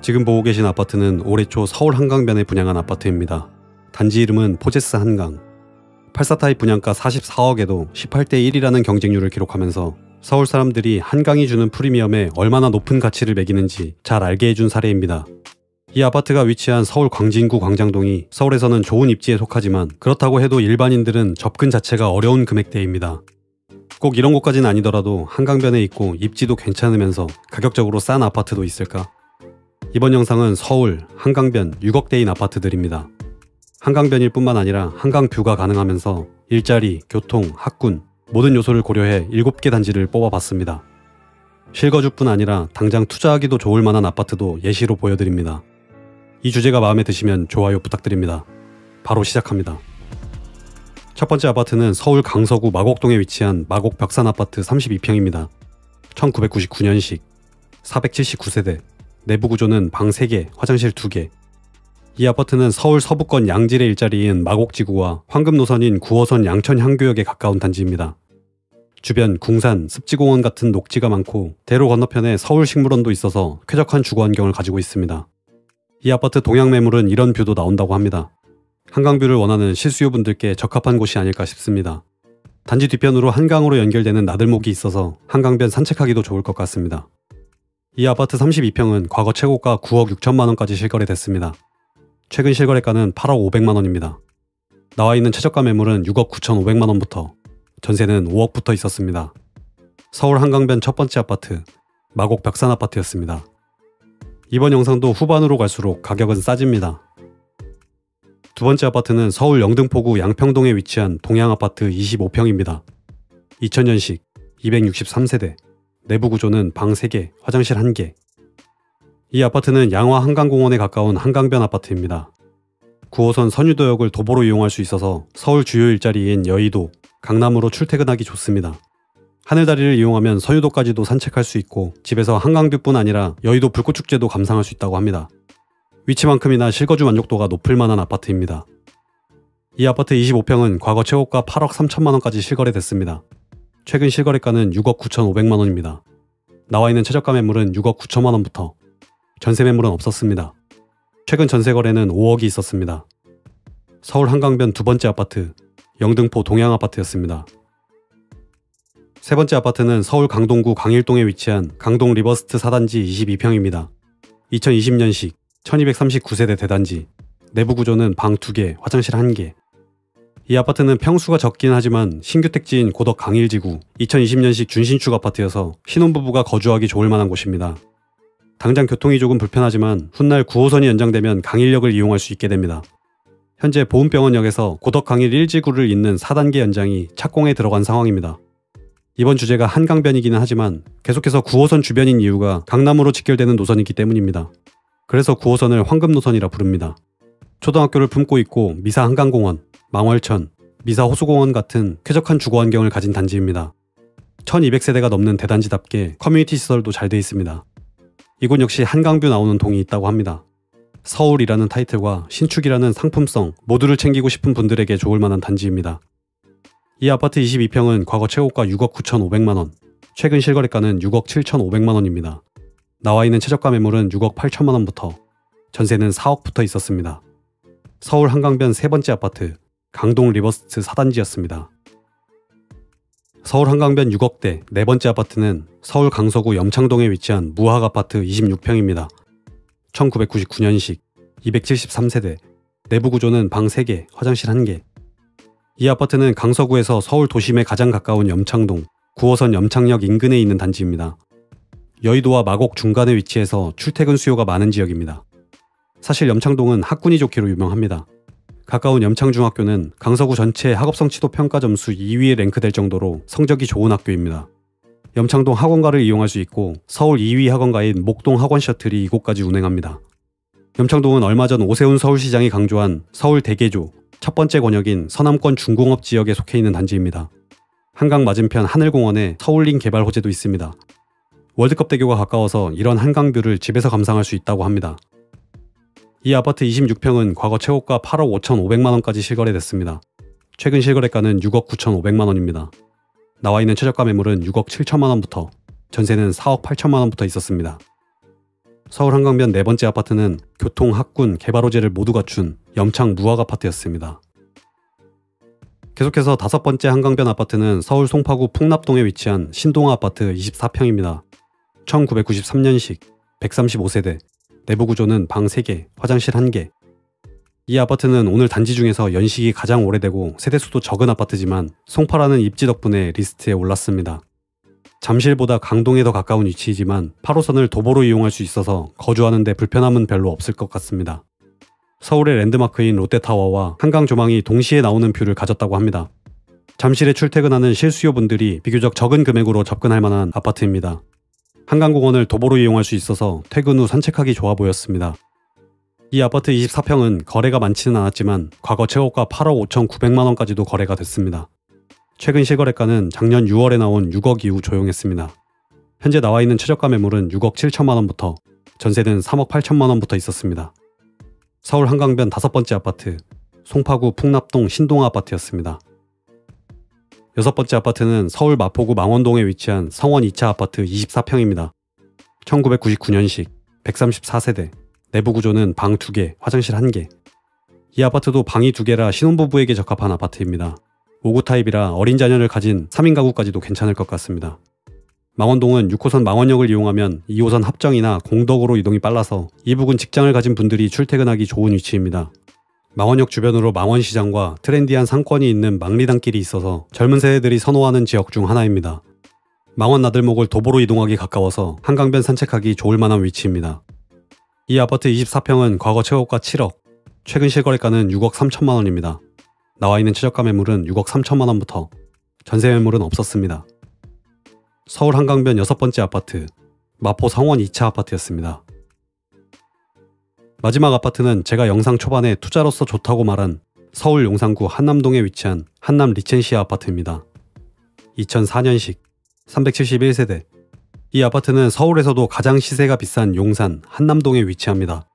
지금 보고 계신 아파트는 올해 초 서울 한강변에 분양한 아파트입니다. 단지 이름은 포제스 한강. 84 타입 분양가 44억에도 18대 1이라는 경쟁률을 기록하면서 서울 사람들이 한강이 주는 프리미엄에 얼마나 높은 가치를 매기는지 잘 알게 해준 사례입니다. 이 아파트가 위치한 서울 광진구 광장동이 서울에서는 좋은 입지에 속하지만 그렇다고 해도 일반인들은 접근 자체가 어려운 금액대입니다. 꼭 이런 곳까지는 아니더라도 한강변에 있고 입지도 괜찮으면서 가격적으로 싼 아파트도 있을까? 이번 영상은 서울, 한강변 6억대인 아파트들입니다. 한강변일 뿐만 아니라 한강뷰가 가능하면서 일자리, 교통, 학군 모든 요소를 고려해 7개 단지를 뽑아봤습니다. 실거주뿐 아니라 당장 투자하기도 좋을 만한 아파트도 예시로 보여드립니다. 이 주제가 마음에 드시면 좋아요 부탁드립니다. 바로 시작합니다. 첫 번째 아파트는 서울 강서구 마곡동에 위치한 마곡 벽산아파트 32평입니다. 1999년식, 479세대, 내부 구조는 방 3개, 화장실 2개. 이 아파트는 서울 서부권 양질의 일자리인 마곡지구와 황금 노선인 9호선 양천향교역에 가까운 단지입니다. 주변 궁산, 습지공원 같은 녹지가 많고 대로 건너편에 서울식물원도 있어서 쾌적한 주거 환경을 가지고 있습니다. 이 아파트 동향 매물은 이런 뷰도 나온다고 합니다. 한강뷰를 원하는 실수요분들께 적합한 곳이 아닐까 싶습니다. 단지 뒤편으로 한강으로 연결되는 나들목이 있어서 한강변 산책하기도 좋을 것 같습니다. 이 아파트 32평은 과거 최고가 9억 6천만원까지 실거래됐습니다. 최근 실거래가는 8억 5백만원입니다. 나와 있는 최저가 매물은 6억 9천5백만원부터 전세는 5억부터 있었습니다. 서울 한강변 첫 번째 아파트, 마곡 벽산아파트였습니다. 이번 영상도 후반으로 갈수록 가격은 싸집니다. 두 번째 아파트는 서울 영등포구 양평동에 위치한 동양아파트 25평입니다. 2000년식, 263세대, 내부 구조는 방 3개, 화장실 1개. 이 아파트는 양화 한강공원에 가까운 한강변 아파트입니다. 9호선 선유도역을 도보로 이용할 수 있어서 서울 주요 일자리인 여의도, 강남으로 출퇴근하기 좋습니다. 하늘다리를 이용하면 선유도까지도 산책할 수 있고 집에서 한강뷰뿐 아니라 여의도 불꽃축제도 감상할 수 있다고 합니다. 위치만큼이나 실거주 만족도가 높을 만한 아파트입니다. 이 아파트 25평은 과거 최고가 8억 3천만원까지 실거래됐습니다. 최근 실거래가는 6억 9천5백만원입니다. 나와 있는 최저가 매물은 6억 9천만원부터 전세 매물은 없었습니다. 최근 전세 거래는 5억이 있었습니다. 서울 한강변 두 번째 아파트, 영등포 동양아파트였습니다. 세 번째 아파트는 서울 강동구 강일동에 위치한 강동 리버스트 4단지 22평입니다. 2020년식, 1239세대 대단지, 내부 구조는 방 2개, 화장실 1개. 이 아파트는 평수가 적긴 하지만 신규 택지인 고덕 강일지구 2020년식 준신축 아파트여서 신혼부부가 거주하기 좋을 만한 곳입니다. 당장 교통이 조금 불편하지만 훗날 9호선이 연장되면 강일역을 이용할 수 있게 됩니다. 현재 보은병원역에서 고덕 강일 1지구를 잇는 4단계 연장이 착공에 들어간 상황입니다. 이번 주제가 한강변이기는 하지만 계속해서 9호선 주변인 이유가 강남으로 직결되는 노선이기 때문입니다. 그래서 9호선을 황금노선이라 부릅니다. 초등학교를 품고 있고 미사 한강공원, 망월천, 미사 호수공원 같은 쾌적한 주거 환경을 가진 단지입니다. 1200세대가 넘는 대단지답게 커뮤니티 시설도 잘 돼 있습니다. 이곳 역시 한강뷰 나오는 동이 있다고 합니다. 서울이라는 타이틀과 신축이라는 상품성 모두를 챙기고 싶은 분들에게 좋을 만한 단지입니다. 이 아파트 22평은 과거 최고가 6억 9천5백만원, 최근 실거래가는 6억 7천5백만원입니다. 나와 있는 최저가 매물은 6억 8천만원부터 전세는 4억부터 있었습니다. 서울 한강변 세 번째 아파트, 강동 리버스트 4단지였습니다. 서울 한강변 6억대 네 번째 아파트는 서울 강서구 염창동에 위치한 무학아파트 26평입니다. 1999년식, 273세대, 내부 구조는 방 3개, 화장실 1개. 이 아파트는 강서구에서 서울 도심에 가장 가까운 염창동, 9호선 염창역 인근에 있는 단지입니다. 여의도와 마곡 중간에 위치해서 출퇴근 수요가 많은 지역입니다. 사실 염창동은 학군이 좋기로 유명합니다. 가까운 염창중학교는 강서구 전체 학업성취도 평가 점수 2위에 랭크될 정도로 성적이 좋은 학교입니다. 염창동 학원가를 이용할 수 있고 서울 2위 학원가인 목동 학원 셔틀이 이곳까지 운행합니다. 염창동은 얼마 전 오세훈 서울시장이 강조한 서울 대개조 첫 번째 권역인 서남권 중공업 지역에 속해 있는 단지입니다. 한강 맞은편 하늘공원에 서울링 개발 호재도 있습니다. 월드컵 대교가 가까워서 이런 한강뷰를 집에서 감상할 수 있다고 합니다. 이 아파트 26평은 과거 최고가 8억 5천5백만원까지 실거래됐습니다. 최근 실거래가는 6억 9천5백만원입니다. 나와 있는 최저가 매물은 6억 7천만원부터 전세는 4억 8천만원부터 있었습니다. 서울 한강변 네 번째 아파트는 교통, 학군, 개발 호재를 모두 갖춘 염창 무학 아파트였습니다. 계속해서 다섯 번째 한강변 아파트는 서울 송파구 풍납동에 위치한 신동아 아파트 24평입니다. 1993년식, 135세대, 내부 구조는 방 3개, 화장실 1개. 이 아파트는 오늘 단지 중에서 연식이 가장 오래되고 세대수도 적은 아파트지만 송파라는 입지 덕분에 리스트에 올랐습니다. 잠실보다 강동에 더 가까운 위치이지만 8호선을 도보로 이용할 수 있어서 거주하는 데 불편함은 별로 없을 것 같습니다. 서울의 랜드마크인 롯데타워와 한강 조망이 동시에 나오는 뷰를 가졌다고 합니다. 잠실에 출퇴근하는 실수요분들이 비교적 적은 금액으로 접근할 만한 아파트입니다. 한강공원을 도보로 이용할 수 있어서 퇴근 후 산책하기 좋아 보였습니다. 이 아파트 24평은 거래가 많지는 않았지만 과거 최고가 8억 5,900만원까지도 거래가 됐습니다. 최근 실거래가는 작년 6월에 나온 6억 이후 조용했습니다. 현재 나와 있는 최저가 매물은 6억 7천만원부터 전세는 3억 8천만원부터 있었습니다. 서울 한강변 다섯 번째 아파트, 송파구 풍납동 신동아 아파트였습니다. 여섯 번째 아파트는 서울 마포구 망원동에 위치한 성원 2차 아파트 24평입니다. 1999년식, 134세대, 내부 구조는 방 2개, 화장실 1개. 이 아파트도 방이 2개라 신혼부부에게 적합한 아파트입니다. 5구 타입이라 어린 자녀를 가진 3인 가구까지도 괜찮을 것 같습니다. 망원동은 6호선 망원역을 이용하면 2호선 합정이나 공덕으로 이동이 빨라서 이 부근 직장을 가진 분들이 출퇴근하기 좋은 위치입니다. 망원역 주변으로 망원시장과 트렌디한 상권이 있는 망리단길이 있어서 젊은 세대들이 선호하는 지역 중 하나입니다. 망원 나들목을 도보로 이동하기 가까워서 한강변 산책하기 좋을 만한 위치입니다. 이 아파트 24평은 과거 최고가 7억, 최근 실거래가는 6억 3천만원입니다. 나와 있는 최저가 매물은 6억 3천만원부터 전세 매물은 없었습니다. 서울 한강변 여섯 번째 아파트, 마포 성원 2차 아파트였습니다. 마지막 아파트는 제가 영상 초반에 투자로서 좋다고 말한 서울 용산구 한남동에 위치한 한남 리첸시아 아파트입니다. 2004년식, 371세대. 이 아파트는 서울에서도 가장 시세가 비싼 용산 한남동에 위치합니다.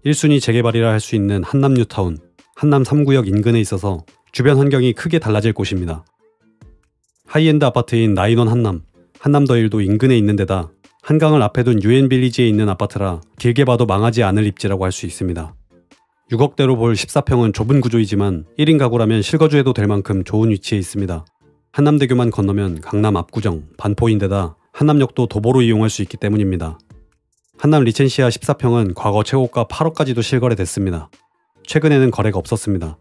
1순위 재개발이라 할 수 있는 한남 뉴타운, 한남 3구역 인근에 있어서 주변 환경이 크게 달라질 곳입니다. 하이엔드 아파트인 나인원 한남, 한남더일도 인근에 있는 데다 한강을 앞에 둔 유엔빌리지에 있는 아파트라 길게 봐도 망하지 않을 입지라고 할 수 있습니다. 6억대로 볼 14평은 좁은 구조이지만 1인 가구라면 실거주해도 될 만큼 좋은 위치에 있습니다. 한남대교만 건너면 강남 압구정, 반포인데다 한남역도 도보로 이용할 수 있기 때문입니다. 한남 리첸시아 14평은 과거 최고가 8억까지도 실거래됐습니다. 최근에는 거래가 없었습니다.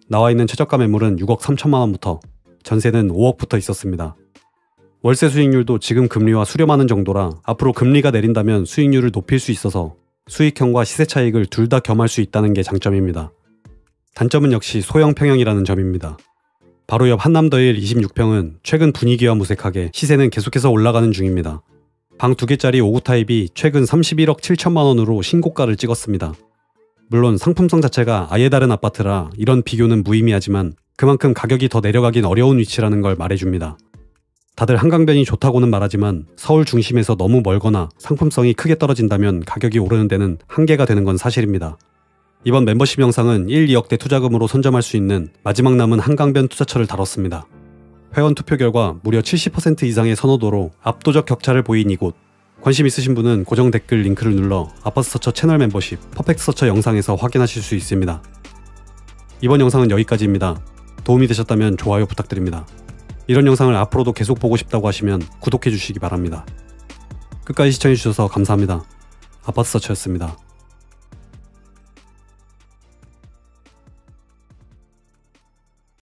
나와 있는 최저가 매물은 6억 3천만원부터 전세는 5억부터 있었습니다. 월세 수익률도 지금 금리와 수렴하는 정도라 앞으로 금리가 내린다면 수익률을 높일 수 있어서 수익형과 시세 차익을 둘 다 겸할 수 있다는 게 장점입니다. 단점은 역시 소형 평형이라는 점입니다. 바로 옆 한남더일 26평은 최근 분위기와 무색하게 시세는 계속해서 올라가는 중입니다. 방 2개짜리 5구 타입이 최근 31억 7천만원으로 신고가를 찍었습니다. 물론 상품성 자체가 아예 다른 아파트라 이런 비교는 무의미하지만 그만큼 가격이 더 내려가긴 어려운 위치라는 걸 말해줍니다. 다들 한강변이 좋다고는 말하지만 서울 중심에서 너무 멀거나 상품성이 크게 떨어진다면 가격이 오르는 데는 한계가 되는 건 사실입니다. 이번 멤버십 영상은 1, 2억대 투자금으로 선점할 수 있는 마지막 남은 한강변 투자처를 다뤘습니다. 회원 투표 결과 무려 70% 이상의 선호도로 압도적 격차를 보인 이곳. 관심 있으신 분은 고정 댓글 링크를 눌러 아파트서처 채널 멤버십 퍼펙트서처 영상에서 확인하실 수 있습니다. 이번 영상은 여기까지입니다. 도움이 되셨다면 좋아요 부탁드립니다. 이런 영상을 앞으로도 계속 보고 싶다고 하시면 구독해 주시기 바랍니다. 끝까지 시청해 주셔서 감사합니다. 아파트서처였습니다.